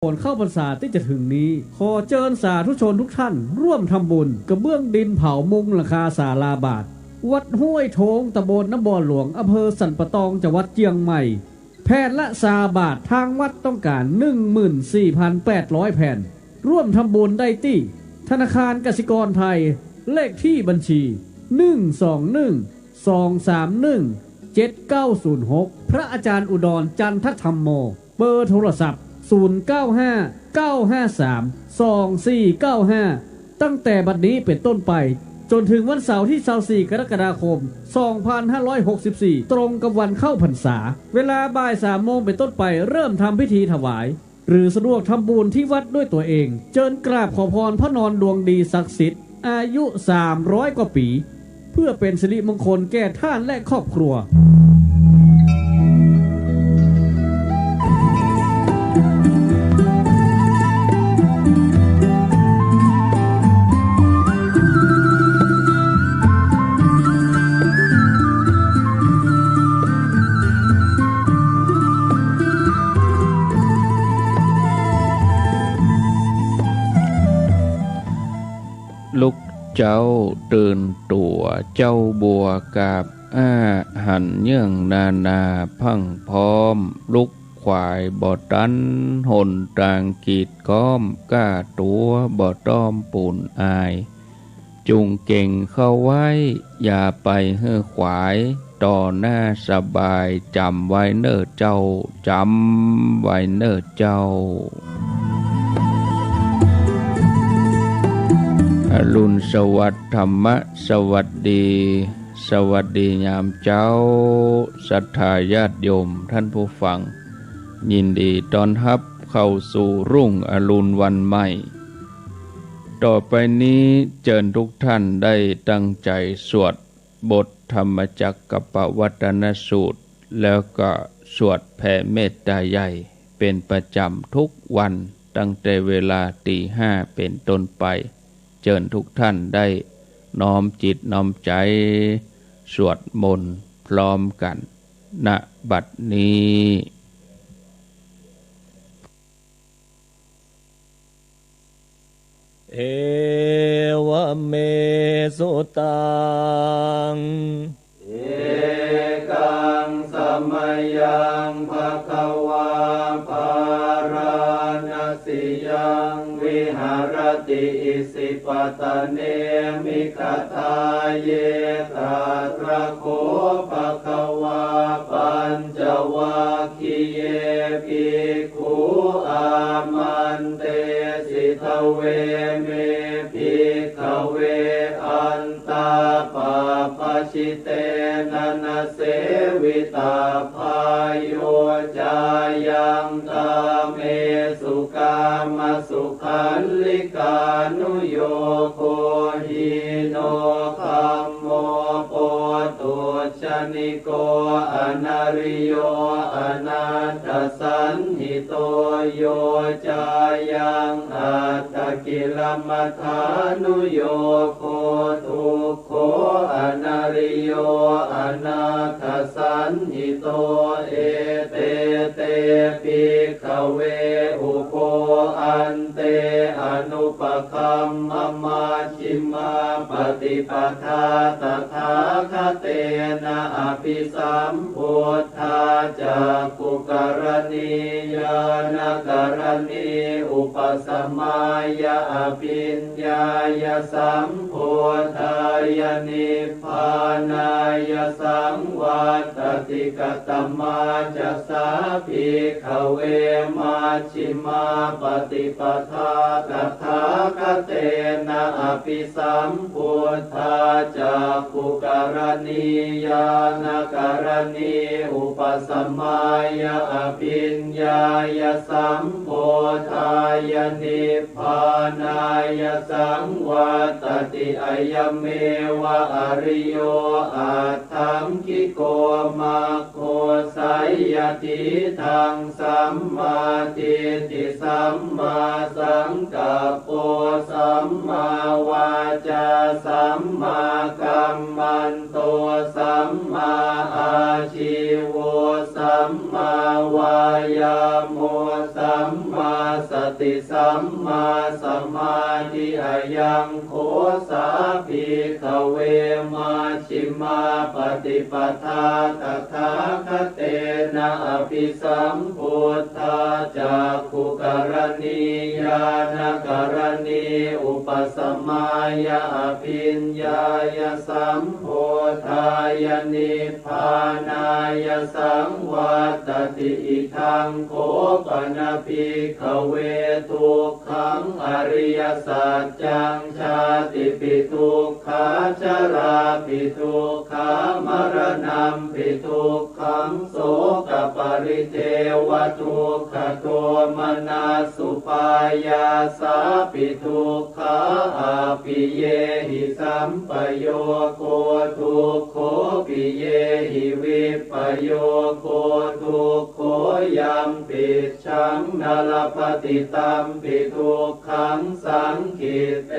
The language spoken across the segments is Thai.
ก่อนเข้าพรรษาที่จะถึงนี้ขอเชิญสาธุชนทุกท่านร่วมทำบุญกระเบื้องดินเผามุงหลังคาศาลาบาทวัดห้วยโถงตำบลน้ำบ่อหลวงอำเภอสันปะตองจังหวัดเชียงใหม่แผ่นละ3 บาททางวัดต้องการ 14,800 แผ่นร่วมทำบุญได้ที่ธนาคารกสิกรไทยเลขที่บัญชี121-231-7906พระอาจารย์อุดรจันทธรรมโมเบอร์โทรศัพท์0959532495ตั้งแต่บัดนี้เป็นต้นไปจนถึงวันเสาร์ที่24 กรกฎาคม 2564 ตรงกับวันเข้าพรรษาเวลาบ่าย 3 โมงเป็นต้นไปเริ่มทำพิธีถวายหรือสะดวกทำบุญที่วัดด้วยตัวเองเชิญกราบขอพรพระนอนดวงดีศักดิ์สิทธิ์อายุ300 กว่าปีเพื่อเป็นสิริมงคลแก่ท่านและครอบครัวลูกเจ้าตื่นตัวเจ้าบัวกาบหันเยื่องนาพังพร้อมลุกควายบ่อตันหนตางกีดก้อมก้าตัวบ่อต้อมปูนอายจุงเก่งเข้าไว้อย่าไปเฮ่อขวายต่อหน้าสบายจำไว้เน้อเจ้าจำไว้เน้อเจ้าอรุณสวัสดิ์ธรรมะสวัสดียามเจ้าศรัทธาญาติโยมท่านผู้ฟังยินดีต้อนรับเข้าสู่รุ่งอรุณวันใหม่ต่อไปนี้เชิญทุกท่านได้ตั้งใจสวดบทธรรมจักรกับปวัตตนสูตรแล้วก็สวดแผ่เมตตาใหญ่เป็นประจำทุกวันตั้งแต่เวลา 5:00 เป็นต้นไปเชิญทุกท่านได้น้อมจิตน้อมใจสวดมนต์พร้อมกันณบัดนี้เอวเมสุตังเอกังสมัยยังภควาภารณสิยังวิหารติอิสิปตเนมิคทาเยตาตระโคภควาปัญจวัคคีเยภิกขุอามันเตสิทเวเมภิกขเวอันตาปาปชิเตนะนะเสวิตาภายโยจายังตาเมสุกามสุขันลิกานุโยโคหิโนคัมโมโปตุชนิโกอนาริโยอนาถสันหิโตโยจายังอัตตกิลมัฏฐานุโยโคทุกโขอนาริโยอนาถสันหิโตเอเตเตภิกขเวอุโคอันเตอนุปคัมมมาชิมาปฏิปทาตถาคเตนะอภิสัมพุทธาจักขุกรณียานกรณีอุปสมัยยะอภิญญายสัมพุทธายนิพพานายสังวัตติกตมาจัสสาภิกขเวมาชิมาปฏิปทาตถาคเตนะอภิสัมพุทธาจักขุกรณียานกรณีอุปสมัยยะอภิญญายสัมพุทธายนิพพานายสังวัตติอะยเมวะอริโยอัตถังคิโกมัคโคสัยยติทังสัมมาทิฏฐิสัมมาสังกัปโปสัมมาวาจาสัมมากัมมันโตสัมมาอาชีวโวสัมมาวายาโมสัมมาส ติสัมมาสมาธิอายังโคสาภิกขเวมาชิมาปฏิปทาตถาคเตนะอภิสัมพุทธาจักขุกรณีญาณกรณีอุปสมายะอภิญญายะสัมโพธายะนิพพานายะสังวัตติอิทังโคปนะภิกขเวทุกขังอริยสัจจังชาติปิทุกขาชราปิทุกขามรณะปิทุกขังโสกปริเทวทุกขโทมนัสสุปายาสาปิทุกขาอาปิเยหิสัมปโยโคทุกโขปิเยหิวิปโยโคทุกโขยัมปิชังนลปฏิตัมปิทุกขังสังขิเต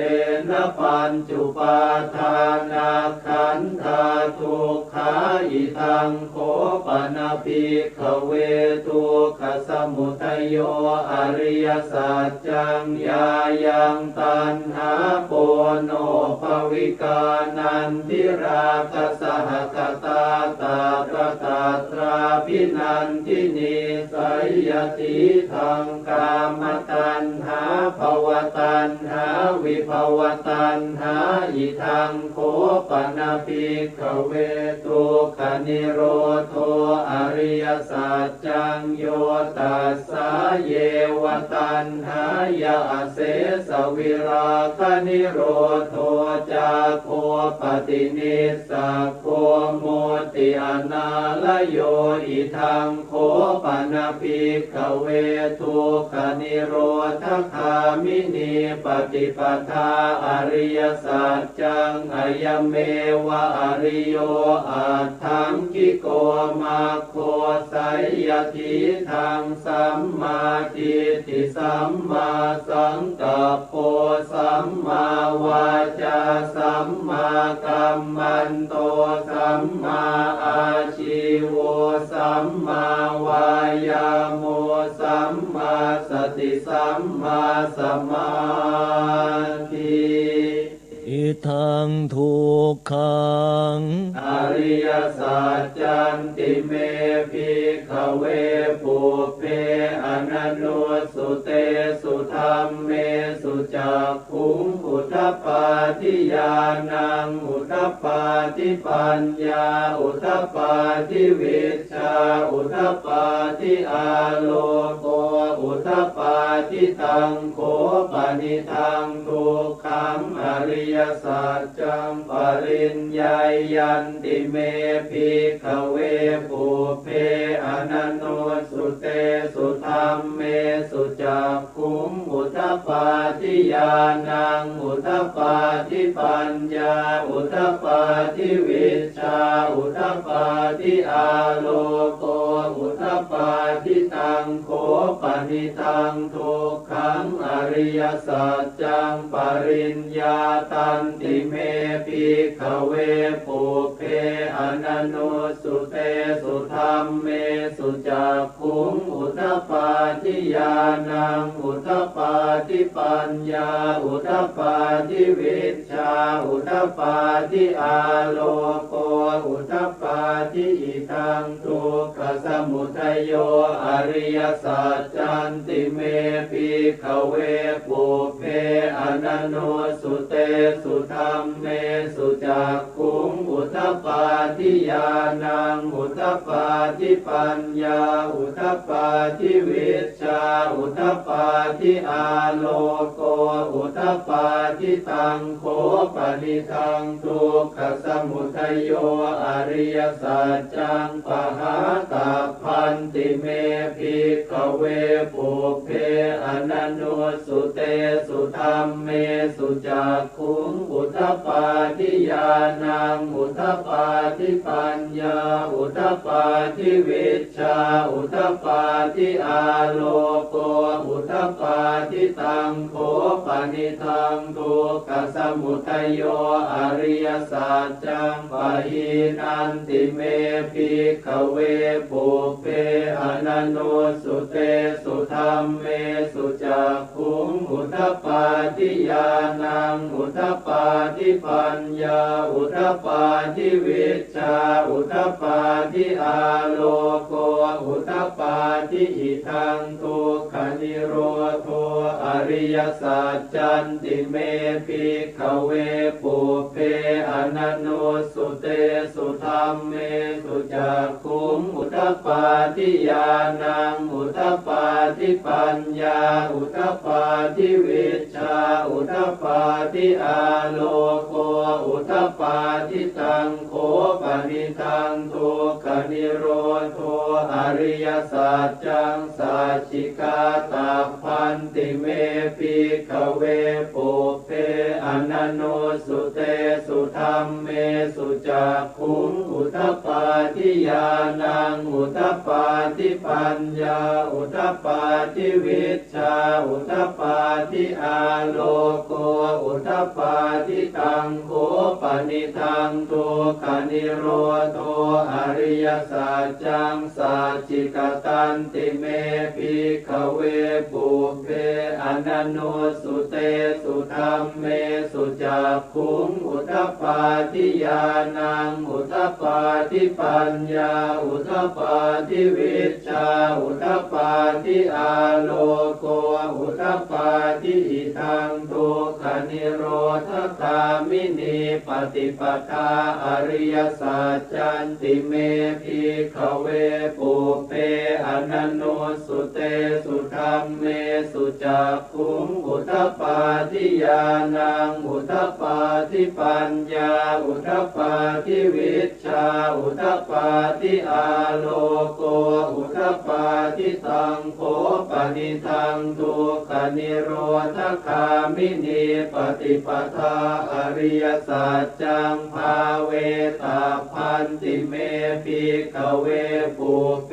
นะปัญจุปาทานาขันธาทุกขาอิทังโคปนะภิกขเวทุกขสมุทัยโยอริยสัจจังญายังตัณหาโปโนภวิกานันทิราคะสหคตาตาตระตาตราภินันทินิสัยยติทังกามตัณหาภวตัณหาวิภวตัณหาอิทังโคปนะภิกขเวทุกขนิโรโธอริยสัจจังโยตัสสะเยวตัณหายาเสสวิราคะนิโรโธจาโคปฏินิสสะโคโมติอนาลโยอิทังโคปนะภิกขเวทุกขนิโรธคามินีปฏิปทาอริยสัจจังอายเมวะอริโยอัตถังกิโกมาโคไสยทิทังสัมมาทิฏฐิสัมมาสังกัปโปสัมมาวาจาสัมมากัมมันโตสัมมาอาชีโวสัมมาวายาโมสัมมาสติสัมมาสมาธิอิทังทุกขังอริยสัจจันติเมภิกขเวปุเพอนันโนสุเตสุธัมเมสุจักขุงอุทปปาทิญาณังอุทปปาทิปัญญาอุทปปาทิวิชชาอุทปปาทิอาโลโกอุทปปาทิตังโขปนิทังทุกขังอริยสัจจังปริญญายันติเมภิกขเวปุเพอนันโนสุเตสุธัมเมสุจักขุงอุทปปาทิญาณังอุทปปาทิปัญญาอุทปปาทิวิชชาอุทปปาทิอาโลโกอุทปปาทิตังโขปนิทังทุกขังอริยสัจจังปริญญาตันติเมภิกขเวปุเพอนันโนสุเตสุธัมเมสุจักขุงอุทปปาทิญาณังอุทปปาทิปัญญาอุทปปาทิวิชชาอุทปปาทิอาโลโกอุทปปาทิอิทังทุกขสมุทัยโยอริยสัจจันติเมภิกขเวปุเพอนันโนสุเตสุธัมเมสุจักขุงอุทปปาทิญาณังอุทปปาทิปัญญาอุทปปาทิวิชชาอุทปปาทิอาโลโกอุทปปาทิตังโขปนิทังทุกขสมุทัยโยอริยสัจจังปหาตัพพันติเมภิกขเวปุเพอนันโนสุเตสุธัมเมสุจักขุงอุทปปาทิญาณังอุทปปาทิปัญญาอุทปปาทิวิชชาอุทปปาทิอา อาโลโกอุทธัปปาทิตังโขปนิทังทุกขสมุทัยโยอริยสัจจังปะหินันติเมภิกขเวปุเพอนันโนสุเตสุธรรมเมสุจักขุงอุทธัปปาทิญาณังอุทธัปปาทิปัญญาอุทธัปปาทิวิชชาอุทธัปปาทิอาโลโกอุทธัปปาทิอิทังทุกขนิโรโธอริยสัจจันติเมภิกขเวปุเพอนันโนสุเตสุธรรมเมสุจักขุงอุทธัปปาทิญาณังอุทธัปปาทิปัญญาอุทธัปปาทิวิชชาอุทธัปปาทิอาโลโกอุทธัปปาทิตังโขปนิทังทุกขนิโรโธอริยสัจจังสัจฉิกาตาพันติเมภิกขเวปุเพอนันโนสุเตสุธรรมเมสุจักขุงอุทธัปปาทิญาณังอุทธัปปาทิปัญญาอุทธัปปาทิวิชชาอุทธัปปาทิอาโลโกอุทธัปปาทิตังโขปนิทังทุกขนิโรโธอริยสัจจังสัจฉิกตันติเมภิกขเวปุเพอนันโนสุเตสุธรรมเมสุจักขุงอุทธัปปาทิญาณังอุทธัปปาทิปัญญาอุทธัปปาทิวิชชาอุทธัปปาทิอาโลโกอุทธัปปาทิอิทังทุกขนิโรธคามินีปฏิปทาอริยสัจจันติเมภิกขเวปุเพอนันโนสุเตสุธรรมเมสุจักขุงอุทธัปปาทิญาณังอุทธัปปาทิปัญญาอุทธัปปาทิวิชชาอุทธัปปาทิอาโลโกอุทธัปปาทิตังโขปนิทังทุกขนิโรธคามินีปฏิปทาอริยสัจจังภาเวตาพันติเมภิกขเวปุเพ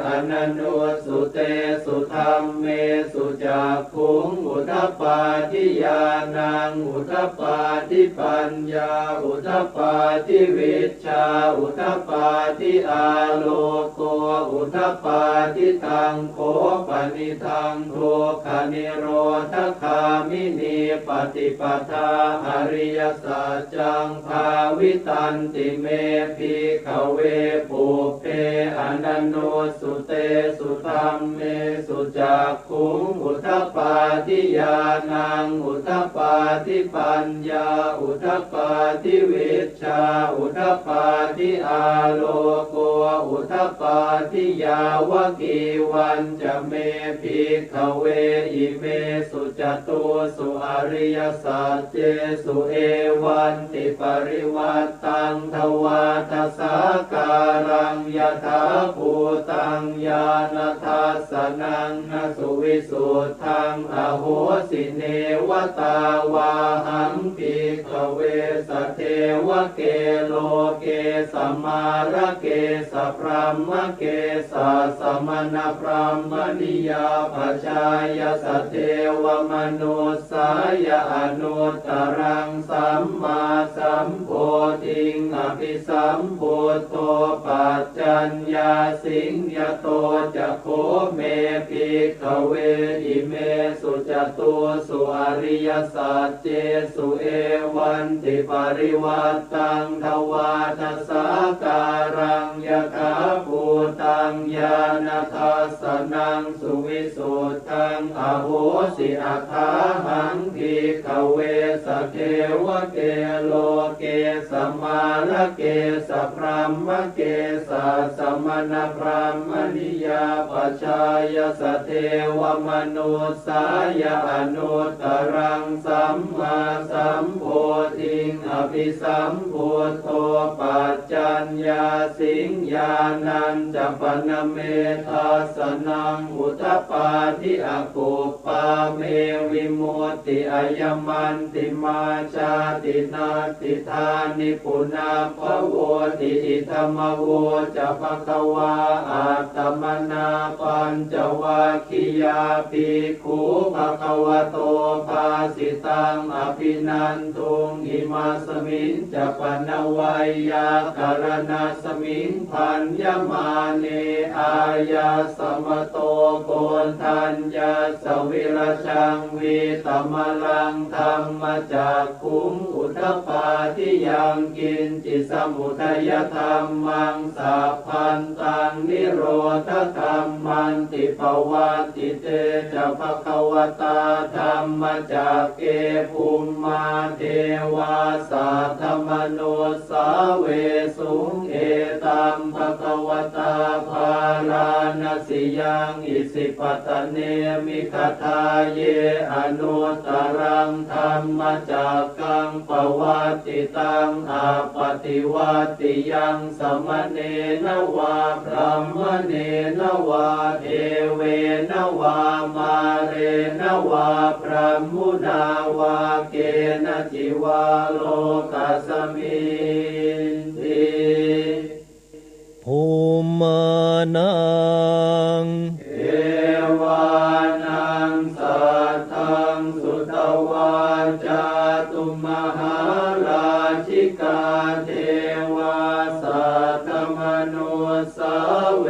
อนันโนสุเตสุธรรมเมสุจักขุงอุทธัปปาทิญาณังอุทธัปปาทิปัญญาอุทธัปปาทิวิชชาอุทธัปปาทิอาโลโกอุทธัปปาทิตังโขปนิทังทุกขนิโรธคามินีปฏิปทาอริยสัจจังภาวิตันติเมภิกขเวปุเพอนันโนสุเตสุธรรมเมสุจักขุงอุทธัปปาทิญาณังอุทธัปปาทิปัญญาอุทธัปปาทิวิชชาอุทธัปปาทิอาโลโกอุทธัปปาทิยาวกีวันจะเมภิกขเวอิเมสุจตุสุอริยสัจเจสุเอวันติปริวัตตังทวาทสาการังยถาภูตังญาณทัสสนังนสุวิสุทธังอโหสิเนวตาวาหังภิกขเวสเทวเกโลเกสัมมาระเกสพรหมเกสัสมณพรหมนิยาปชายสเทวมนุสายอนุตตรังสัมมาสัมโพธิงอภิสัมพุทโธปัจจัญญาสิงยโตจะโคเมภิกขเวอิเมสุจตุสุอริยสัจเจสุเอวันติปริวัตตังทวาทสาการังยถาภูตังญาณทัสสนังสุวิสุทธังอโหสิอัคขาหังภิกขเวสเทวเกโลเกสัมมาระเกสพรหมเกสัสมณพรหมนิยาปชายสเทวมนุสายอนุตตรังสัมมาสัมโพธิงอภิสัมพุทโธปัจจัญญาสิงญาณัญจะปนเมทัสสนังอุทธัปปาทิอกุปปาเมวิมุต ติอัยมันติมาชาตินาติธานิปุนาภโวติอิธรรมโวจะภควาอัตตมนาปัญจวัคคียาภิกขุภควโตภาสิตังอภินันทุงอิมาสมิงจะปนวัยยาการณาสมิงพันยมาเนอายาสมโตโกนทัญญาสวิรชังวิตมลังธรรมจักขุงอุทธปาทิยังกินจิสมุทัยธรรมังสัพพันตังนิโรธธรรมันติภวัตติเตจะภควตาธรรมจักเกภูมิมาเทวาสัทธมโนสาเวสุงเอตัมภควตาภาราณสิยังอิสิปตเนมิคทาเยอนุตตรังธรรมจักกังปวัตติตังอาปฏิวัติยังสมเนนวาพระมเนนวาเทเวนวามาเรนวาพระมุนาวาเกณจิวาโลกัสมินติภูมานังเอวานังสัทธังสุตวาจาตุมหาราชิกาเทวาสัทธมโนสาเว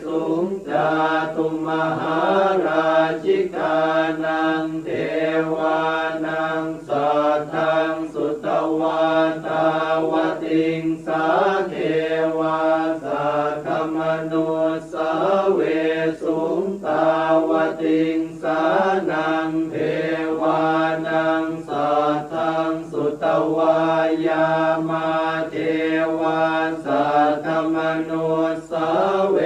สุงจาตุมหาราชิกานังเทวานังสัทธังสุตวาตาวติงสาเทวาสัทธมโนสาเวสุงตาวติงสานังเทวานังสัทธังสุตวายามาเทวาสัทธมโนสาเว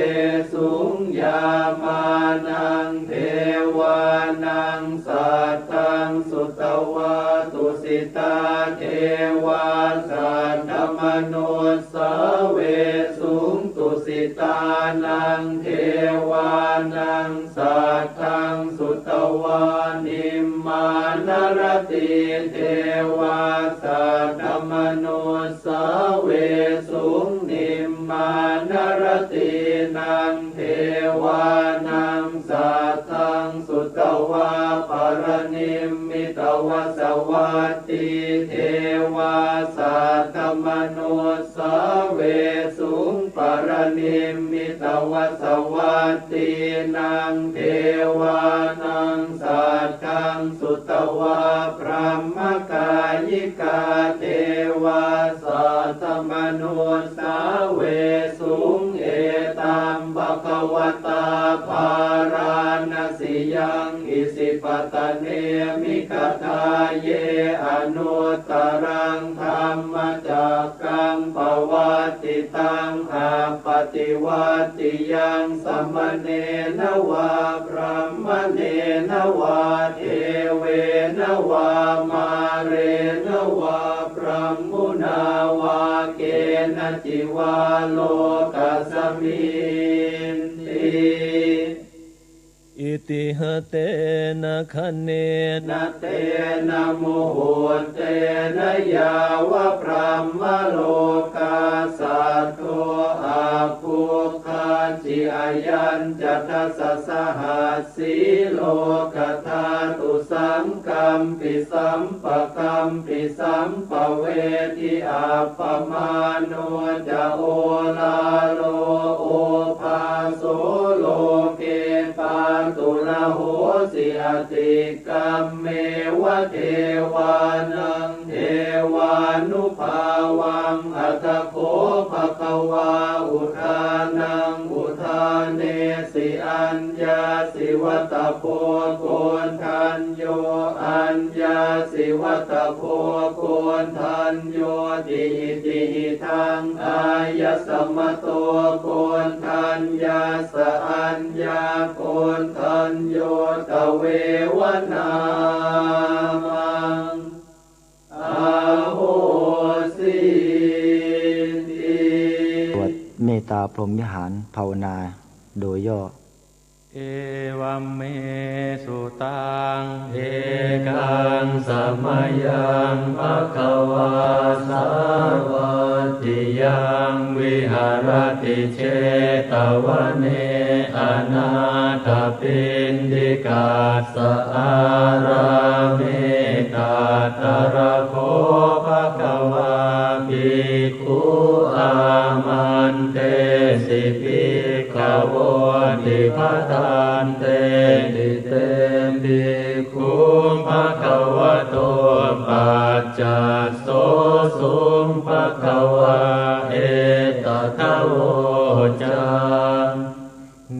สุงยามานังเทวานังสัทธังสุตวาตุสิตาเทวาสัทธมโนสาเวสุงตุสิตานังเทวานังสัทธังสุตวานิมมานรติเทวาสัทธมโนสาเวสุงนิมมานรตินังเทวานังสัทธังสุตวาปรนิมมิตวสวัตติเทวาสัทธมโนสาเวสุงปรนิมมิตวสวัตตินังเทวานังสัทธังสุตวาพระมกายิกาเทวาสัทธมโนสาเวสุงเอตัมภควตาภาราณสิยังอิสิปตเนมิคทาเยอนุตตรังธรรมจักกังปวัตติตังอาปฏิวัติยังสมเนนวาพระมเนนวาเทเวนวามาเรนวาพระมุนาวาเกณจิวาโลกัสมินติอิติหเตนะคะเนนะเตนะโมโหเตนะยาวะพระมโลกาสัตโตอาภูคาจิอายัญจัตสัสหัสสีโลกธาตุสังกัมปิสัมปะกัมปิสัมปะเวทิอาปมาโนจะโอลาโลโอภาโสโลเกปาตุระโหสิอติกัมเมวะเทวานังเทวานุภาวังอัตโขภควาอุทานังอุทานเนสิอัญญาสิวัตโพโกนทันโยอัญญาสิวัตโพโกนทันโยติติทังอายสมโตโกนทัญญาสอัญญาโกนทันโยตเววนามังอาโหสิติสวดเมตตาพรหมวิหารภาวนาโดยย่อ เอ เอวัมเมสุตังเอกังสมัยยังภควาสาวัตติยังวิหารติเชตวเนอนาถปิณฑิกาสอาราเมตตระโคภควาภิกขุอามันเตสิภิกขโวติภทานเตติเตภิกขุภควโตปัจจัสโสสุงภควาเอตตะโวจา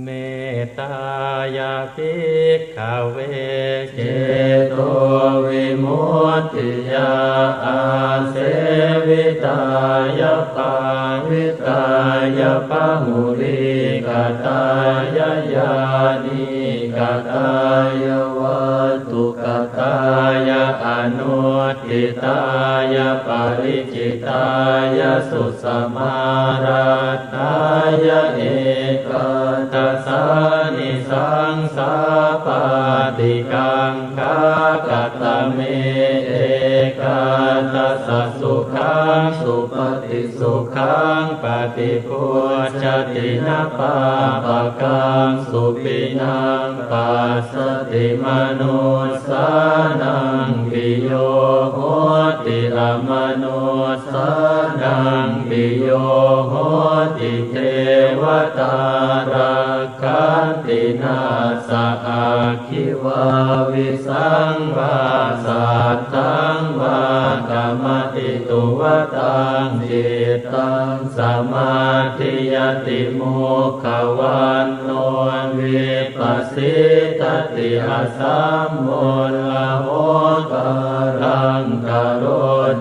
เมตตายาภิกขเวเจโตวิมุตติยาอาเสวิตายาปาวิตายาปะหุริกตายายานิกตายาวัตถุกตายาอนุทิตายาปริจิตายาสุสมาราตายาเอกตัสสานิสังสาปาติกังคากตเมเอกตัสสะสุขังสุปฏิสุขังปฏิพุชฌตินะปาปะกังสุปินังปัสสติมนุสสานังปิโยโหติอมนุสสานังปิโยโหติเทวตารักขันตินาสอาคิวาวิสังวาสัตตังวากรรมติตุวตังจิตตังสมาธิยติมุขวันโนวิปัสสิตติอาสัมโมละโหกังกโร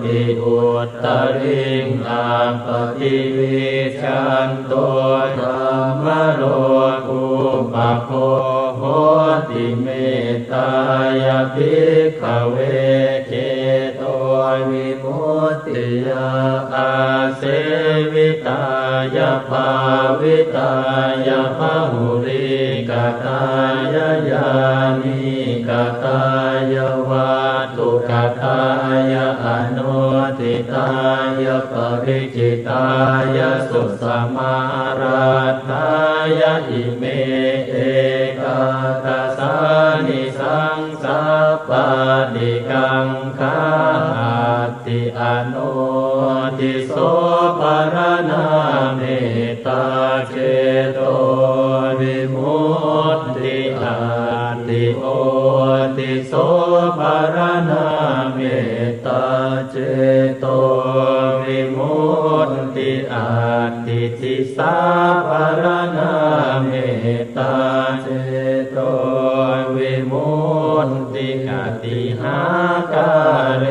ติอุตตริงอาปฏิวิชันโตธรรมโลกุปโคโหติเมตตายาภิกขเวเจโตวิมุตติยาอาเสวิตายาภาวิตายาภหุริกตายายานิกตายาวัตถุกตายาอนุทิตายาปริจิตายาสุสมาราตายาอิเมเอกตัสสานิสังสาปาติกังคาติอนุทิโสภรณาเมตตาเจโตวิมุตติอาติโอติโสภรณาเมตตาเจโตวิมุตติอาติทิสาภรณาเมตตาเจโตวิมุตติกติหากาเร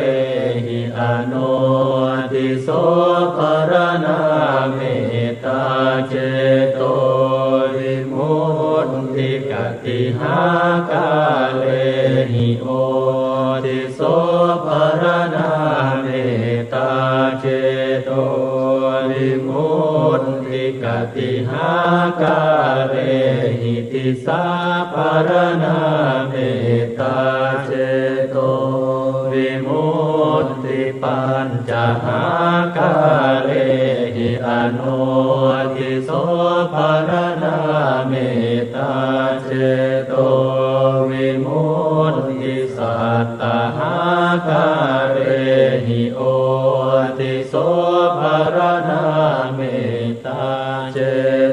หิอนุติโสภรณาเมตตาเจโตวิมุตติกติหากาเรหิโอติโสภรณาเมตตาเจโตวิมุตติกติหากาเรหิติสาภรณาเมตตาเจโตวิมุตติปัญจหากาเรหิอนุทิโสภรณาเมตตาเจโตวิมุตติสัตตหากาเรหิโอติโสภรณาเมตตาเจ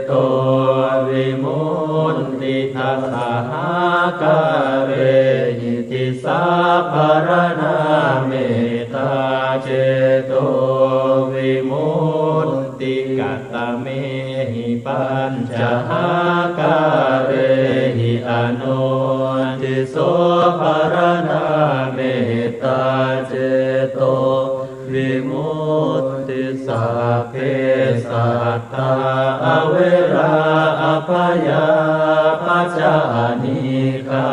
โตวิมุตติทัสสหากาเรหิติสาภรณาเมตตาเจโตวิมุตติกัตตเมหิปัญจหากาเรหิอนุทิโสภรณาเมตตาเจโตวิมุตติ สัพเพสัตตาอเวราอภยาปัจจานิกา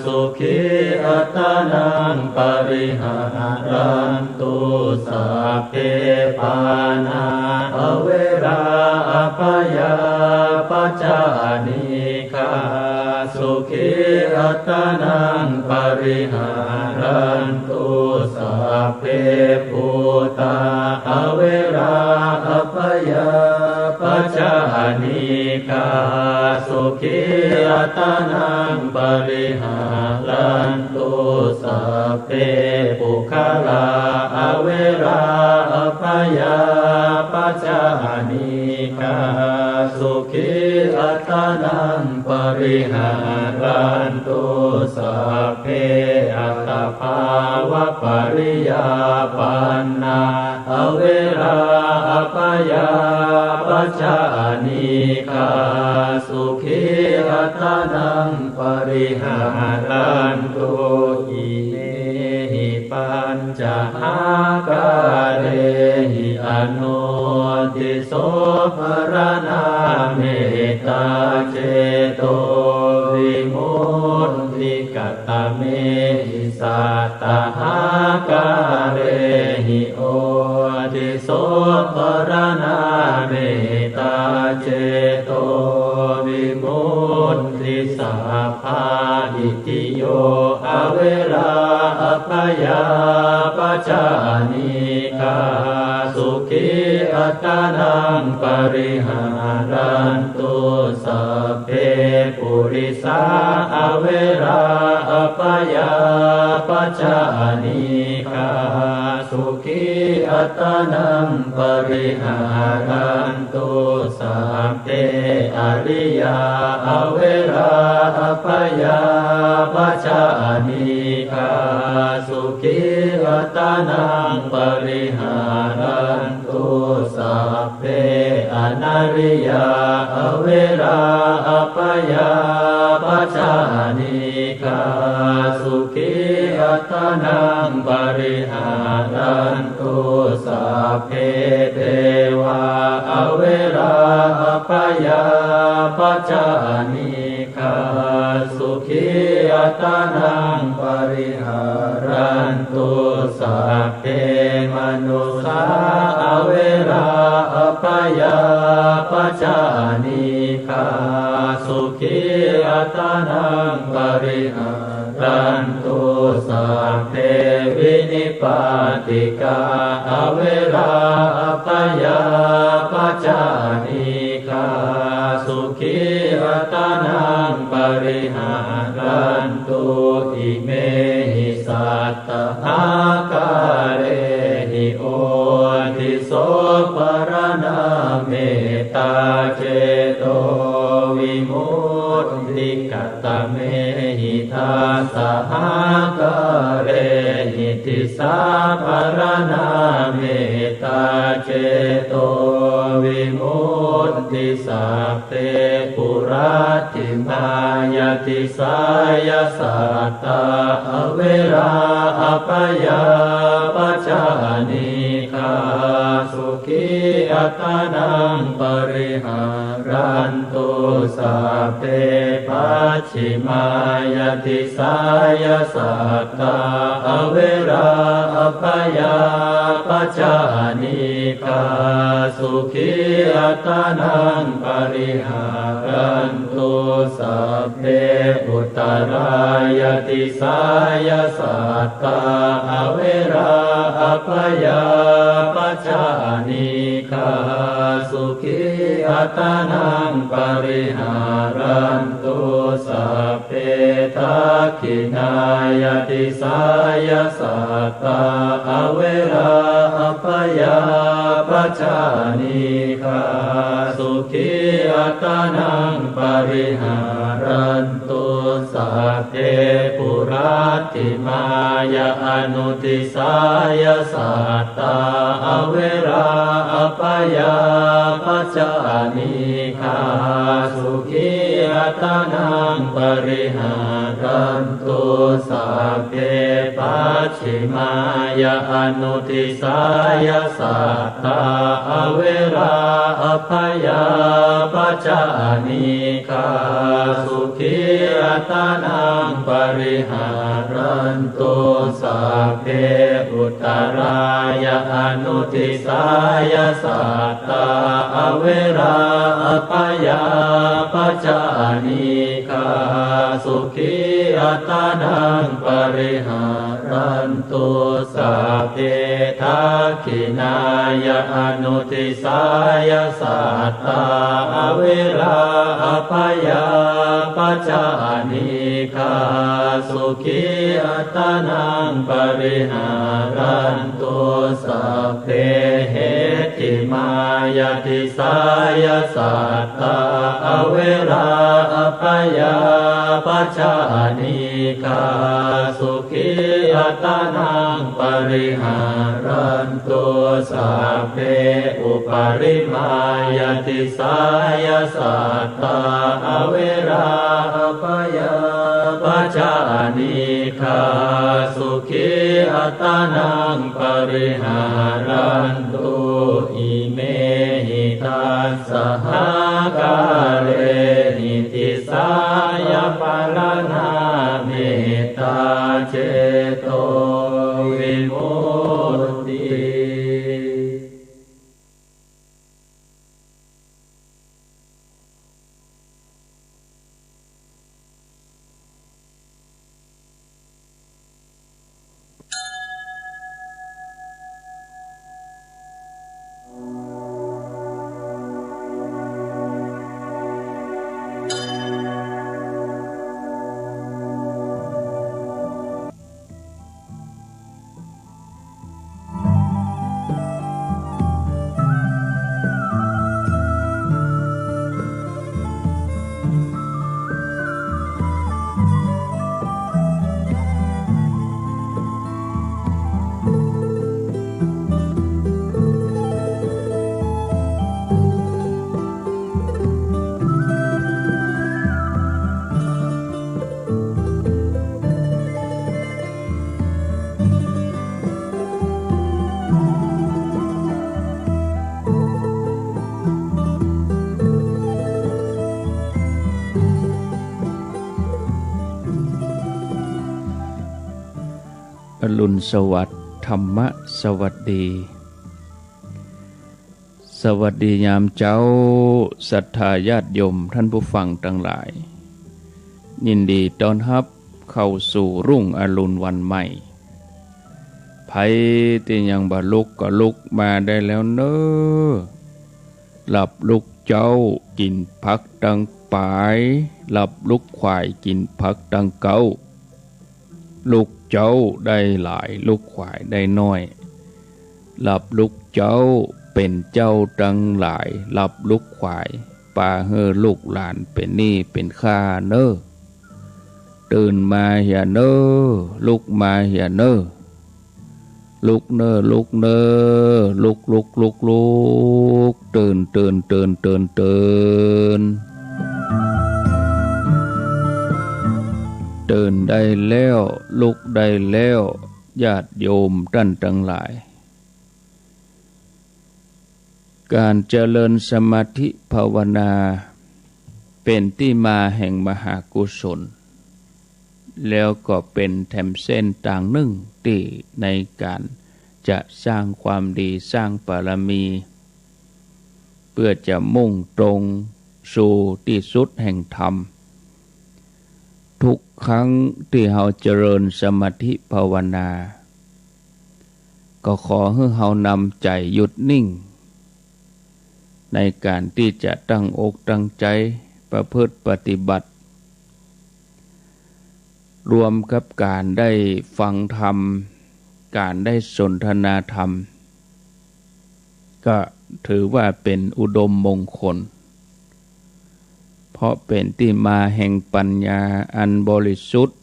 สุขีอัตตานังปริหารันตุสัพเพปานาอเวราอภยาปัจจานิกาสุขีอัตตานังปริหารันตุสัพเพปุตตาอเวราอภยาปัจจานิกาสุขีอัตตานังปริหารันตุสัพเพปุคลาอเวราอภยาปัจจานิกาสุขีอัตตานังปริหารันตุสัพเพอัตตภาวะปริยาปันนาอเวราอภยาปัจจานิกาสุขีอัตตานังปริหารันตุอิเมหิปัญจอาการเรหิอนุติโสภรณาเมตตาเจโตวิมุตติกัตตะเมหิสัตตาการเรหิโอติโสภรณาเมตตาเจโตวิมุตติสัพพะอิติโยอเวราอภยาปัจจานิกาสุขีอัตตานังปริหารันตุสัพเพปุริสาอเวราอภยาปัจจานิกาสุขีอัตตานังปริหารันตุสัพเพอริยาอเวราอภยาปัจจานิกาสุขีอัตตานังปริหารันตุสัพเพอนาริยาอเวราอภยาปัจจานิกาสุขีอัตตานังปริหารันตุสัพเพเทวาอเวราอภยาปัจจานิกาสุขีอัตตานังปริหารันตุสัพเพมนุสาอเวราอภยาปัจจานิกาสุขีอัตตานังปริหารันตุสัพเพวินิปาติกาอเวราอภยาปัจจานิกาสุขีอัตตานังปริหารันตุอิเมหิสัตตาการเรหิโอติโสภรณาเมตตาเจโตวิมุตติกัตตะเมหิทาสหการเรหิติสาภรณาเมตตาเจโตวิมุตติสัพเพปุราติมายติสายสัตตาอเวราอภยาปัจจานิกาสุขีอัตตานังปริหารันตุสัพเพปัจฉิมายติสายสัตตาอเวราอภยาปัจจานิกาสุขีอัตตานังปริหารันตุสัพเพอุตตรายติสายสัตตาอเวราอภยาปัจจานิกาสุขีอัตตานังปริหารันตุสัพเพทักขินายติสายสัตตาอเวราอภยาปัจจานิกาสุขีอัตตานังปริหารันตุสัพเพปุราติมายาอนุติสายสัตตาอเวราอภยาปัจจานิกาสุขีอัตตานังปริหา รันตุสัพเพปัจฉิมายาอนุทิสายาสัตตาอเวราอภยาปัจจานิกาสุขีอัตนังปริหารันตุสัพเพอุตตรายาอนุทิสายาสัตตาอเวราอภยาปัจจานิกาสุขีอัตนังปริหารันตุสัพเพทักขินายาอนุทิสายาสัตตาอเวราอภยาปัจจานิกาสุขีอัตนังปริหารันตุสัพเพเหติมายาทิสายาสัตตาอเวราอภยาปัจจานิกาสุขีอัตนังปริหารันตุสัพเพอุปริมายาทิสายาสัตตาอเวราอภยาปัจจานิกาสุขีอัตนังปริหารันตุอิเมหิตัสสหกาเลหิติสายาปาลนาเมตตาเจโตวิมุตติ อรุณสวัสดิ์ธรรมะสวัสดี สวัสดียามเจ้าศรัทธาญาติโยมท่านผู้ฟังทั้งหลายยินดีต้อนรับเข้าสู่รุ่งอรุณวันใหม่ไผที่ยังบ่ลุกก็ลุกมาได้แล้วเน้อหลับลุกเจ้ากินผักตังปายหลับลุกควายกินผักตังเก้าลูกเจ้าได้หลายลูกควายได้น้อยหลับลูกเจ้าเป็นเจ้าตั้งหลายหลับลูกควายป่าเฮอลูกหลานเป็นหนี้เป็นข้าเน้อตื่นมาเหียเน้อลุกมาเหียเน้อลุกเน้อลุกเน้อลุกลุกลุกลุกตื่นตื่นตื่นตื่นตื่นตื่นได้แล้วลุกได้แล้วญาติโยมท่านทั้งหลายการเจริญสมาธิภาวนาเป็นที่มาแห่งมหากุศลแล้วก็เป็นแถมเส้นต่างหนึ่งที่ในการจะสร้างความดีสร้างบารมีเพื่อจะมุ่งตรงสู่ที่สุดแห่งธรรมทุกครั้งที่เราเจริญสมาธิภาวนาก็ขอให้เรานำใจหยุดนิ่งในการที่จะตั้งอกตั้งใจประพฤติปฏิบัติรวมกับการได้ฟังธรรมการได้สนทนาธรรมก็ถือว่าเป็นอุดมมงคลเพราะเป็นที่มาแห่งปัญญาอันบริสุทธิ์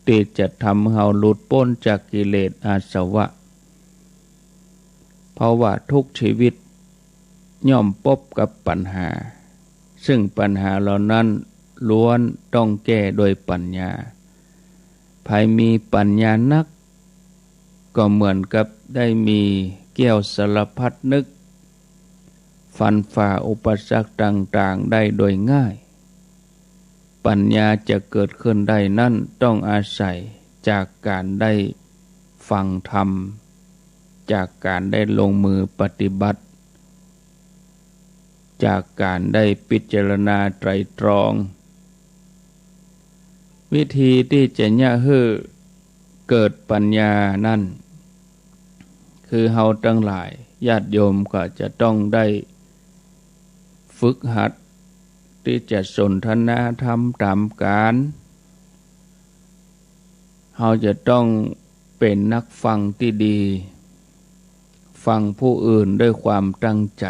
ที่จะทำให้เราหลุดพ้นจากกิเลสอาสวะเพราะว่าทุกชีวิตย่อมพบกับปัญหาซึ่งปัญหาเหล่านั้นล้วนต้องแก้โดยปัญญา ภายมีปัญญานักก็เหมือนกับได้มีแก้วสารพัดนึกฟันฝ่าอุปสรรคต่างๆได้โดยง่ายปัญญาจะเกิดขึ้นได้นั่นต้องอาศัยจากการได้ฟังธรรมจากการได้ลงมือปฏิบัติจากการได้พิจารณาไตรตรองวิธีที่จะให้เกิดปัญญานั่นคือเฮาทั้งหลายญาติโยมก็จะต้องได้ฝึกหัดที่จะสนทนาธรรมตามการเฮาจะต้องเป็นนักฟังที่ดีฟังผู้อื่นด้วยความตั้งใจ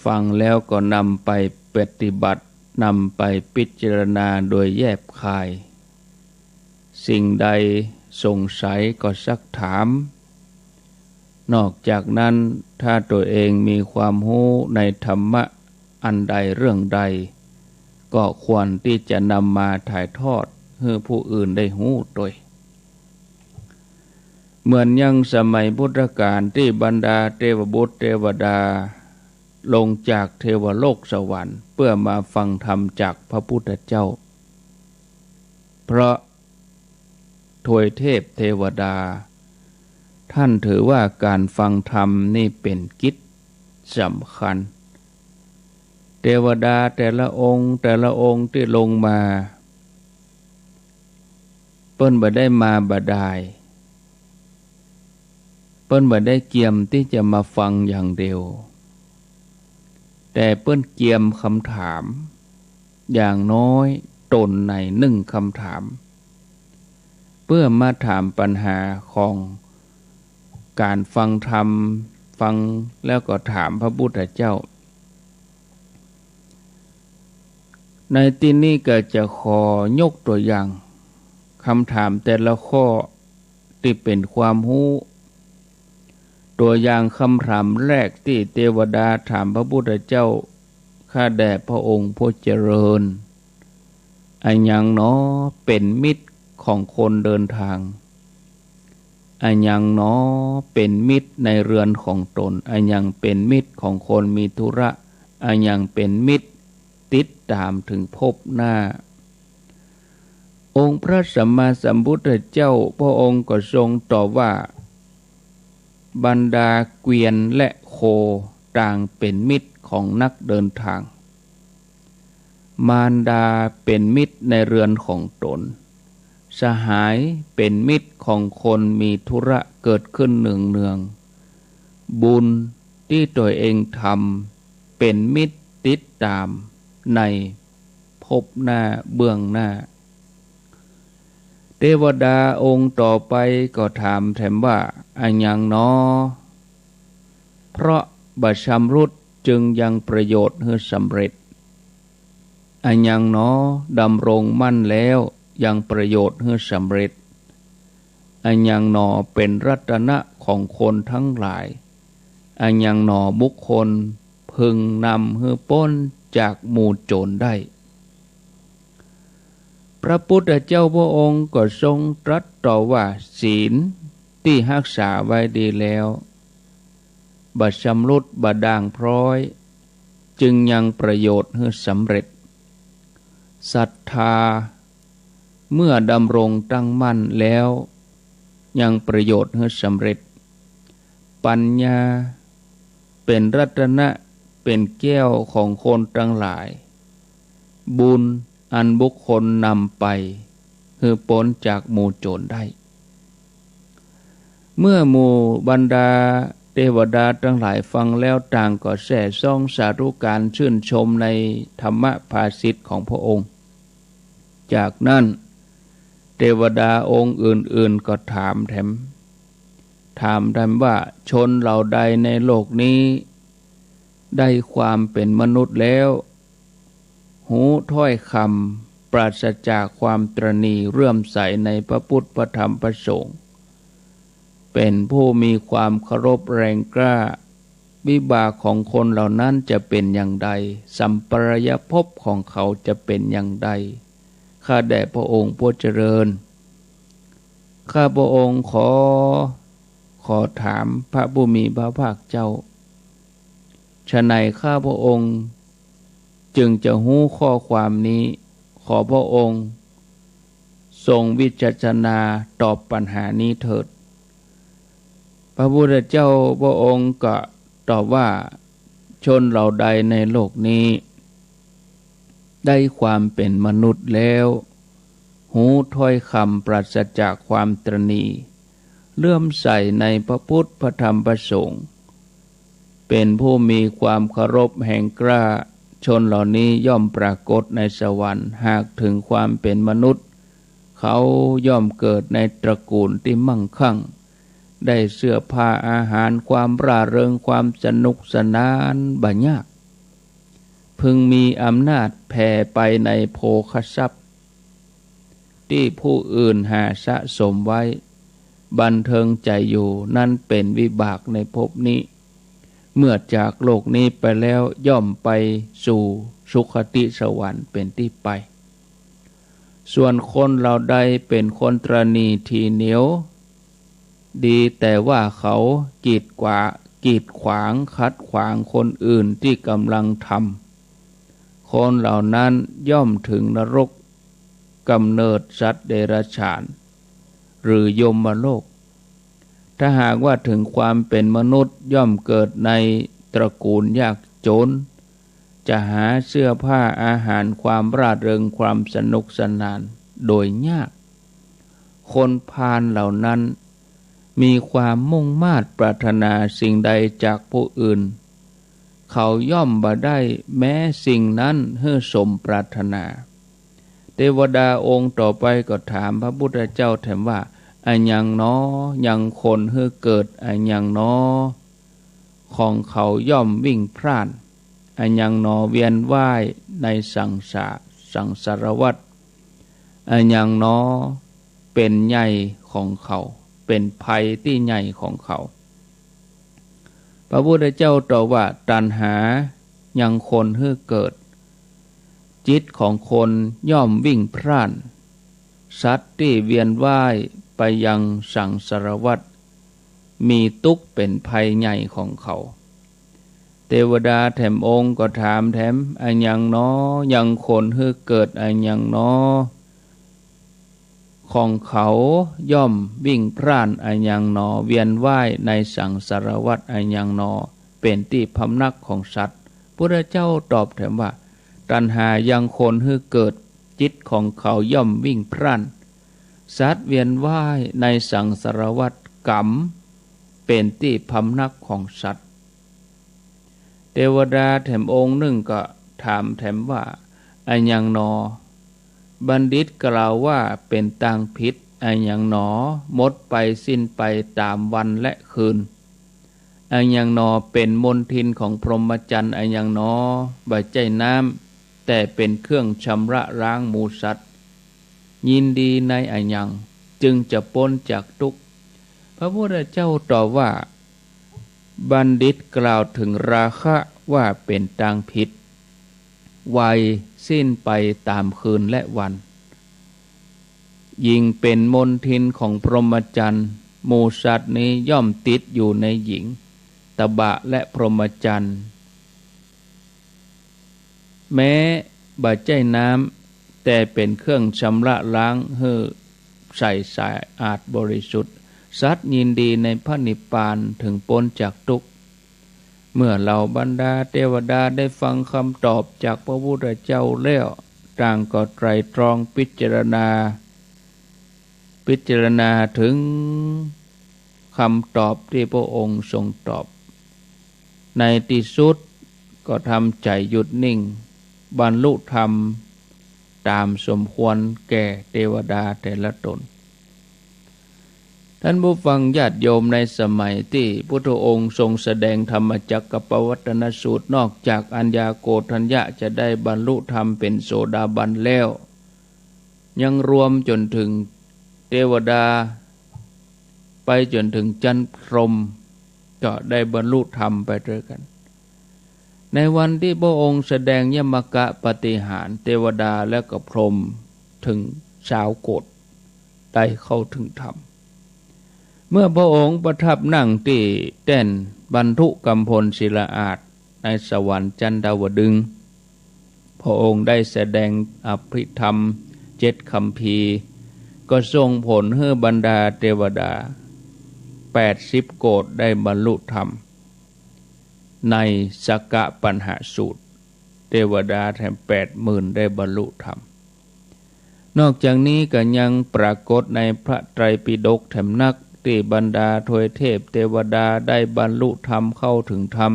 ฟังแล้วก็นำไปปฏิบัตินำไปพิจารณาโดยแยบคายสิ่งใดสงสัยก็ซักถามนอกจากนั้นถ้าตัวเองมีความรู้ในธรรมะอันใดเรื่องใดก็ควรที่จะนำมาถ่ายทอดให้ผู้อื่นได้รู้ด้วยเหมือนยังสมัยพุทธกาลที่บรรดาเทวบุตรเทวดาลงจากเทวโลกสวรรค์เพื่อมาฟังธรรมจากพระพุทธเจ้าเพราะทวยเทพเทวดาท่านถือว่าการฟังธรรมนี่เป็นกิจสำคัญเทวดาแต่ละองค์ที่ลงมาเปิ้นบ่ได้มาบดายเปิ้นบ่ได้เกียมที่จะมาฟังอย่างเดียวแต่เปิ้นเกียมคำถามอย่างน้อยตนใน1คำถามเพื่อมาถามปัญหาของการฟังธรรมฟังแล้วก็ถามพระพุทธเจ้าในที่นี้ก็จะขอยกตัวอย่างคำถามแต่ละข้อที่เป็นความรู้ตัวอย่างคำถามแรกที่เทวดาถามพระพุทธเจ้าข้าแด่พระองค์ผู้เจริญอันยังเนาะเป็นมิตรของคนเดินทางอันยังเนาะเป็นมิตรในเรือนของตนอันยังเป็นมิตรของคนมีธุระอันยังเป็นมิตรติดตามถึงพบหน้าองค์พระสัมมาสัมพุทธเจ้าพระองค์ก็ทรงตอบว่าบรรดาเกวียนและโคต่างเป็นมิตรของนักเดินทางมารดาเป็นมิตรในเรือนของตนสหายเป็นมิตรของคนมีธุระเกิดขึ้นเนืองๆบุญที่ตัวเองทำเป็นมิตรติดตามในภพหน้าเบื้องหน้าเทวดาองค์ต่อไปก็ถามแถมว่าอันยังเนาะเพราะบัดชำรุดจึงยังประโยชน์ให้สำเร็จอันยังเนาะดำรงมั่นแล้วยังประโยชน์ให้สำเร็จอันยังหนอเป็นรัตนะของคนทั้งหลายอันยังหนอบุคคลพึงนำให้พ้นจากหมู่โจรได้พระพุทธเจ้าพระองค์ก็ทรงตรัสต่อว่าศีลที่รักษาไว้ดีแล้วบัดชำรุดบัดด่างพร้อยจึงยังประโยชน์ให้สำเร็จศรัทธาเมื่อดำรงตั้งมั่นแล้วยังประโยชน์ให้สำเร็จปัญญาเป็นรัตนะเป็นแก้วของคนทั้งหลายบุญอันบุคคลนำไปคือพ้นจากหมู่โจรได้เมื่อหมู่บรรดาเทวดาทั้งหลายฟังแล้วต่างก็แส่ซ่องสาธุการชื่นชมในธรรมภาษิตของพระองค์จากนั้นเทวดาองค์อื่นๆก็ถามแถมว่าชนเหล่าใดในโลกนี้ได้ความเป็นมนุษย์แล้วหูถ้อยคำปราศจากความตระหนี่เรื่อมใสในพระพุทธพระธรรมพระสงฆ์เป็นผู้มีความเคารพแรงกล้าวิบากของคนเหล่านั้นจะเป็นอย่างใดสัมปรายภพของเขาจะเป็นอย่างใด ข้าแด่พระองค์ผู้เจริญข้าพระองค์ขอถามพระผู้มีพระภาคเจ้าฉะไหนข้าพระองค์จึงจะหู้ข้อความนี้ขอพระองค์ทรงวิจารณาตอบปัญหานี้เถิดพระพุทธเจ้าพระองค์ก็ตอบว่าชนเหล่าใดในโลกนี้ได้ความเป็นมนุษย์แล้วหูถ้อยคำปราศจากความตระหนี่เลื่อมใสในพระพุทธพระธรรมพระสงฆ์เป็นผู้มีความเคารพแห่งกล้าชนเหล่านี้ย่อมปรากฏในสวรรค์หากถึงความเป็นมนุษย์เขาย่อมเกิดในตระกูลที่มั่งคั่งได้เสื้อผ้าอาหารความร่าเริงความสนุกสนานบ่ยากพึงมีอำนาจแผ่ไปในโภคทรัพย์ที่ผู้อื่นหาสะสมไว้บันเทิงใจอยู่นั่นเป็นวิบากในภพนี้เมื่อจากโลกนี้ไปแล้วย่อมไปสู่สุคติสวรรค์เป็นที่ไปส่วนคนเราใดเป็นคนตรณีทีเหนียวดีแต่ว่าเขากีดขวางขัดขวางคนอื่นที่กำลังทำคนเหล่านั้นย่อมถึงนรกกำเนิดสัตว์เดรัจฉานหรือยมโลกถ้าหากว่าถึงความเป็นมนุษย์ย่อมเกิดในตระกูลยากจนจะหาเสื้อผ้าอาหารความร่าเริงความสนุกสนานโดยยากคนพาลเหล่านั้นมีความมุ่งมา่ปรารถนาสิ่งใดจากผู้อื่นเขาย่อมบ่ได้แม้สิ่งนั้นให้สมปรารถนาเทวดาองค์ต่อไปก็ถามพระพุทธเจ้าถามว่าอันยังน้อยังคนให้เกิดอันยังน้อของเขาย่อมวิ่งพล่านอันยังน้อเวียนว่ายในสังสารวัฏอันยังน้อเป็นใหญ่ของเขาเป็นภัยที่ใหญ่ของเขาพระพุทธเจ้าตรัสว่าตัณหายังคนให้เกิดจิตของคนย่อมวิ่งพล่านสัตว์ที่เวียนว่ายไปยังสังสารวัฏมีทุกข์เป็นภัยใหญ่ของเขาเทวดาแถมองค์ก็ถามแถมอันยังน้อยังคนให้เกิดอันยังน้อของเขาย่อมวิ่งพล่านอันยังนอเวียนว่ายในสังสารวัฏอันยังนอเป็นที่พำนักของสัตว์พระเจ้าตอบถามว่าตัณหายังคนให้เกิดจิตของเขาย่อมวิ่งพล่านสัตว์เวียนว่ายในสังสารวัฏกรรมเป็นที่พำนักของสัตว์เทวดาแถมองค์หนึ่งก็ถามแถมว่าอันยังนอบัณฑิตกล่าวว่าเป็นต่างพิษอันยังหนอหมดไปสิ้นไปตามวันและคืนอันยังหนอเป็นมลทินของพรหมจรรย์อันยังหนอบ่ใจน้ำแต่เป็นเครื่องชำระล้างหมูสัตว์ยินดีในอันยังจึงจะพ้นจากทุกข์พระพุทธเจ้าตอบว่าบัณฑิตกล่าวถึงราคะว่าเป็นต่างพิษวัยสิ้นไปตามคืนและวันยิ่งเป็นมลทินของพรหมจรรย์หมู่สัตว์นี้ย่อมติดอยู่ในหญิงตบะและพรหมจรรย์แม้บ่ใจน้ำแต่เป็นเครื่องชำระล้างให้ใส่สะอาดบริสุทธิ์สัตว์ยินดีในพระนิพพานถึงพ้นจากทุกข์เมื่อเหล่าบรรดาเทวดาได้ฟังคำตอบจากพระพุทธเจ้าแล้วต่างก็ไตรตรองพิจารณาถึงคำตอบที่พระองค์ทรงตอบในที่สุดก็ทำใจหยุดนิ่งบรรลุธรรมตามสมควรแก่เทวดาแต่ละตนท่านผู้ฟังญาติโยมในสมัยที่พุทธองค์ทรงแสดงธรรมจักรปวัตตนสูตรนอกจากอัญญาโกฏัญญะจะได้บรรลุธรรมเป็นโสดาบันแล้วยังรวมจนถึงเทวดาไปจนถึงจันทร์พรหมก็ได้บรรลุธรรมไปด้วยกันในวันที่พระองค์แสดงยมกะปาฏิหาริย์เทวดาและก็พรหม ถึงชาวโกฏได้เข้าถึงธรรมเมื่อพระองค์ประทับนั่งที่แท่นบรรทุกำพลศิลาอาสน์ในสวรรค์จันดาวดึงส์พระองค์ได้แสดงอภิธรรม7 คัมภีร์ก็ส่งผลให้บรรดาเทวดา80 โกฏได้บรรลุธรรมในสักกะปัญหาสูตรเทวดาแถม80,000ได้บรรลุธรรมนอกจากนี้ก็ยังปรากฏในพระไตรปิฎกแถมนักที่บรรดาทวยเทพเทวดาได้บรรลุธรรมเข้าถึงธรรม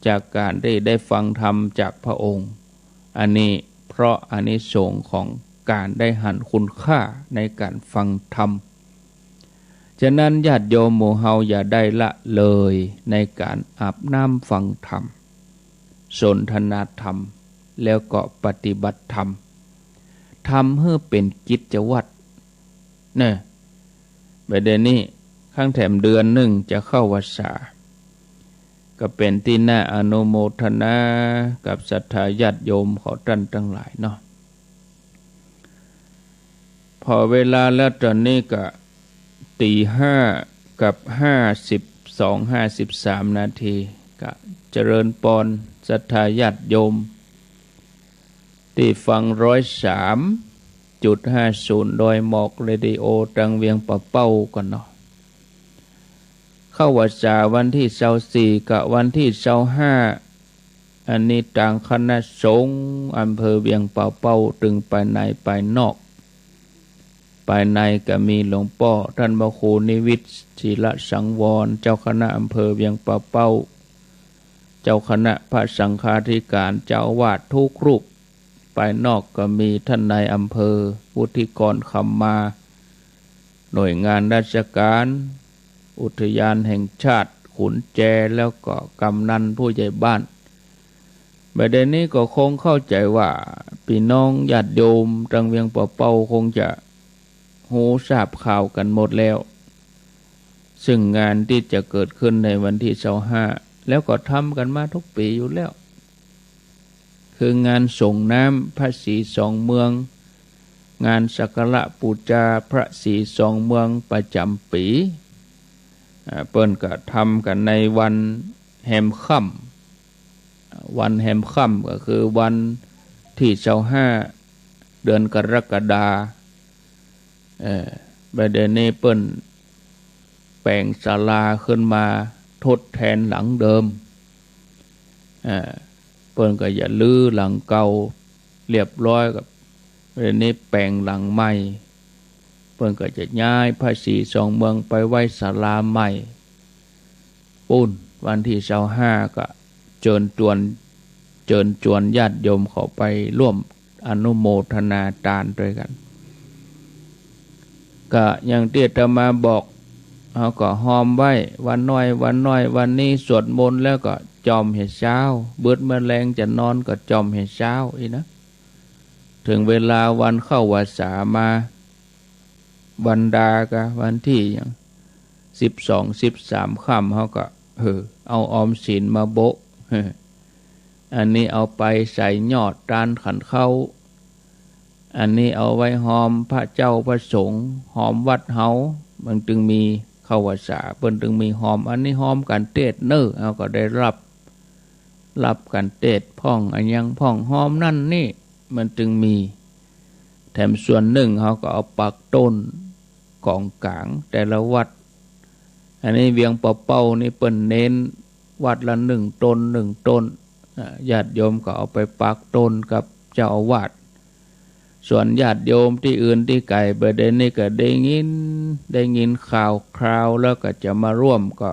จากการได้ฟังธรรมจากพระองค์อันนี้เพราะอานิสงส์ของการได้หันคุณค่าในการฟังธรรมฉะนั้นญาติโยมหมู่เฮาอย่าได้ละเลยในการอาบน้ำฟังธรรมสนทนาธรรมแล้วก็ปฏิบัติธรรมทำให้เป็นกิจวัตรเนี่ยประเด็นนี้ข้างแถมเดือนหนึ่งจะเข้าพรรษาก็เป็นที่น่าอนุโมทนากับศรัทธาญาติโยมเขาท่านทั้งหลายเนาะพอเวลาแล้วตอนนี้ก็5:05 กับ52-53 นาทีก็เจริญพรศรัทธาญาติโยมที่ฟัง103.50โดยหมอกเรดิโอตังเวียงปะเป้ากันเนาะเข้าพรรษาวันที่24กับวันที่25อันนี้ต่างคณะสงฆ์อำเภอเวียงปะเป้าตึงไปในไปนอกภายในก็มีหลวงพ่อท่านพระครูนิวิตศิลสังวรเจ้าคณะอำเภอเวียงปะเป้าเจ้าคณะพระสังฆาธิการเจ้าอาวาสทุกรูปภายนอกก็มีท่านนายอำเภอวุฒิกรคำมาหน่วยงานราชการอุทยานแห่งชาติขุนแจแล้วก็กำนันผู้ใหญ่บ้านประเด็นนี้ก็คงเข้าใจว่าพี่น้องญาติโยมตังเวียงปะเป้าคงจะหูทราบข่าวกันหมดแล้วซึ่งงานที่จะเกิดขึ้นในวันที่25แล้วก็ทำกันมาทุกปีอยู่แล้วคืองานส่งน้ำพระศรีสองเมืองงานสักการะปูชาพระศรีสองเมืองประจำปีเปิ้นก็ทำกันในวันแฮมค่ำวันแฮมค่ำก็คือวันที่25เดือนกรกฎาประเด็นนี้เปิ้นแปลงศาลาขึ้นมาทดแทนหลังเดิมเปิ้นก็อย่าลื้อหลังเก่าเรียบร้อยกับประเด็นนี้แปลงหลังใหม่เปิ้นก็จะย้ายพระศรีสองเมืองไปไว้ศาลาใหม่ปุ่นวันที่25ก็เชิญชวนญาติโยมเข้าไปร่วมอนุโมทนาทานด้วยกันก็อย่างที่อาตมาบอกเขาก็หอมไว้วันน้อยวันนี้สวดมนต์แล้วก็จอมเห็ดเช้าเบิดแมลงจะนอนก็จอมเห็ดเช้าอีนะถึงเวลาวันเข้าพรรษามาบรรดาก็วันที่อย่าง12-13ค่ำเขาก็เอาออมศีลมาโบะอันนี้เอาไปใส่ยอดตาลขันเข้าอันนี้เอาไว้หอมพระเจ้าพระสงฆ์หอมวัดเฮามันจึงมีเข้าพรรษาเพิ่นจึงมีหอมอันนี้หอมกันเทศเน้อเอาก็ได้รับกันเทศพ่องอันยังพ่องหอมนั่นนี่มันจึงมีแถมส่วนหนึ่งเขาก็เอาปักต้นกองกลางแต่ละวัดอันนี้เวียงปะเป้านี่เปิ้นเน้นวัดละ1 ต้น1 ต้นญาติโยมก็เอาไปปักต้นกับเจ้าอาวาสส่วนญาติโยมที่อื่นที่ไกลประเด็นนี้ก็ได้ยินข่าวคราวแล้วก็จะมาร่วมก็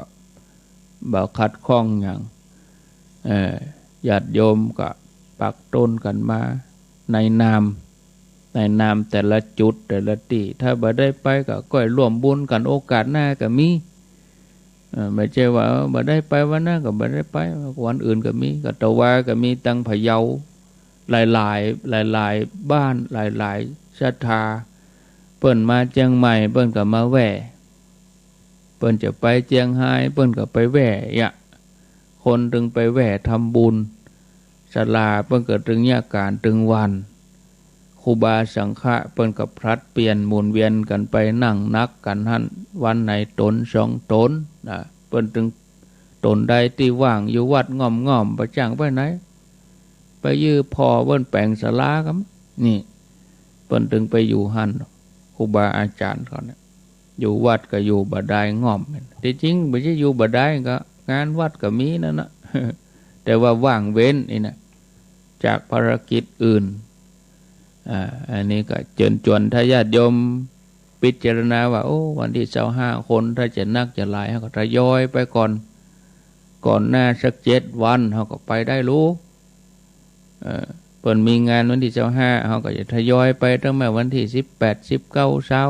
บ่ขัดข้องอย่างญาติโยมก็ปักต้นกันมาในนามแต่ละจุดแต่ละที่ถ้าบ่ได้ไปก็ก้อยร่วมบุญกันโอกาสหน้าก็มีไม่ใช่ว่าบ่ได้ไปวันนั้นก็บ่ได้ไปวันอื่นก็มีก็ตะวาก็มีตั้งพะเยาหลายบ้านหลายศรัทธาเปิ้นมาเชียงใหม่เปิ้นก็มาแว่เปิ้นจะไปเชียงไฮ้เปิ้นก็ไปแว่คนถึงไปแว่ทำบุญศาลาเปิ้นก็ถึงยาการถึงวันค รูบาสังฆะเปิ้นกับพลัดเปลี่ยนหมุนเวียนกันไปนั่งนักกันหั่นวันไหนตนสองตนนะเปิ้นถึงตนใดที่ว่างอยู่วัดง่อมๆไปจ้างไปไหนไปยื้อพอเปิ้นแปลงศาลาครับนี่เปิ้นถึงไปอยู่หั่นครูบาอาจารย์เขาเนี่ยอยู่วัดก็อยู่บ่ได้ง่อมที่จริงบ่ใช่อยู่บ่ได้ก็งานวัดก็มีนั่นน่ะ แต่ว่าว่างเว้นนี่นะจากภารกิจอื่นอันนี้ก็เชิญชวนถ้าญาติโยมพิจารณาว่าโอ้วันที่25คนถ้าจะนักจะหลายเขาก็ทยอยไปก่อนหน้าสัก7 วันเขาก็ไปได้รู้เปิดมีงานวันที่25เขาก็จะทยอยไปตั้งแต่วันที่18 19เช้า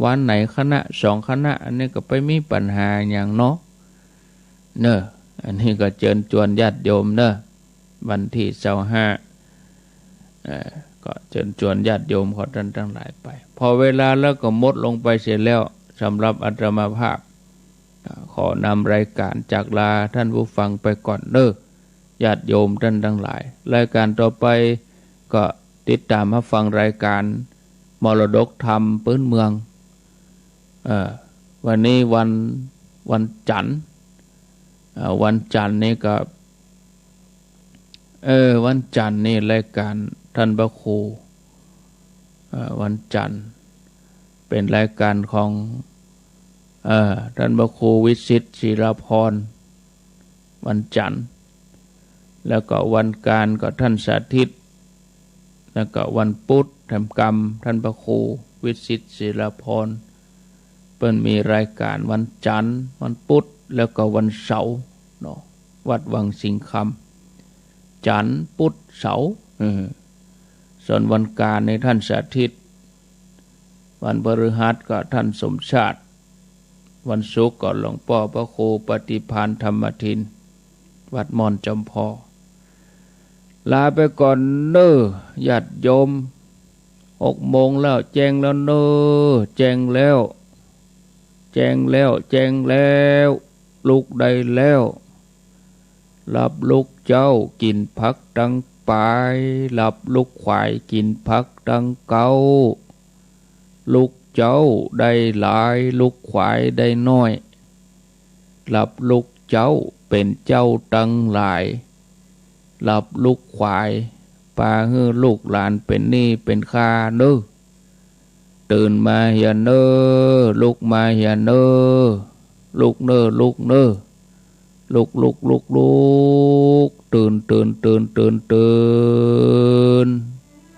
วันไหนคณะ2 คณะอันนี้ก็ไปมีปัญหาอย่างเนาะเนอะอันนี้ก็เชิญชวนญาติโยมเนอะวันที่25ก็เชิญชวนญาติโยมขอท่านทั้งหลายไปพอเวลาแล้วก็หมดลงไปเสร็จแล้วสำหรับอาตมาภาพขอนำรายการจากลาท่านผู้ฟังไปก่อนเด้อญาติโยมท่านทั้งหลายรายการต่อไปก็ติดตามมาฟังรายการมรดกธรรมพื้นเมืองวันนี้วันจันทร์วันจันทร์นี่ก็วันจันทร์นี่รายการท่านพระครูวันจันทร์เป็นรายการของท่านพระครูวิสิตศิรพรวันจันทร์แล้วก็วันการก็ท่านสาธิตแล้วก็วันพุธทำกรรมท่านพระครูวิสิตศิรพรเปิ้นมีรายการวันจันทร์วันพุธแล้วก็วันเสาร์เนาะวัดวังสิงคำจันทร์พุธเสาร์ส่วนวันการในท่านสาธิตวันพฤหัสก็ท่านสมชาติวันศุกร์ก็หลวงพ่อพระครูปฏิภาณธรรมทินวัดมอนจำพอลาไปก่อนเน้อญาติโยม6 โมงแล้วแจ้งแล้วเน้อแจ้งแล้วลุกได้แล้วรับลุกเจ้ากินผักดังปลายรับลุกควายกินผักดังเก่าลุกเจ้าได้หลายลุกควายได้น้อยรับลุกเจ้าเป็นเจ้าตังหลายรับลุกควายปาฮื้อลูกหลานเป็นหนี้เป็นค่าเน้อตื่นมาเฮียเน้อลุกมาเฮียเน้อลุกเน้อลุกตื่น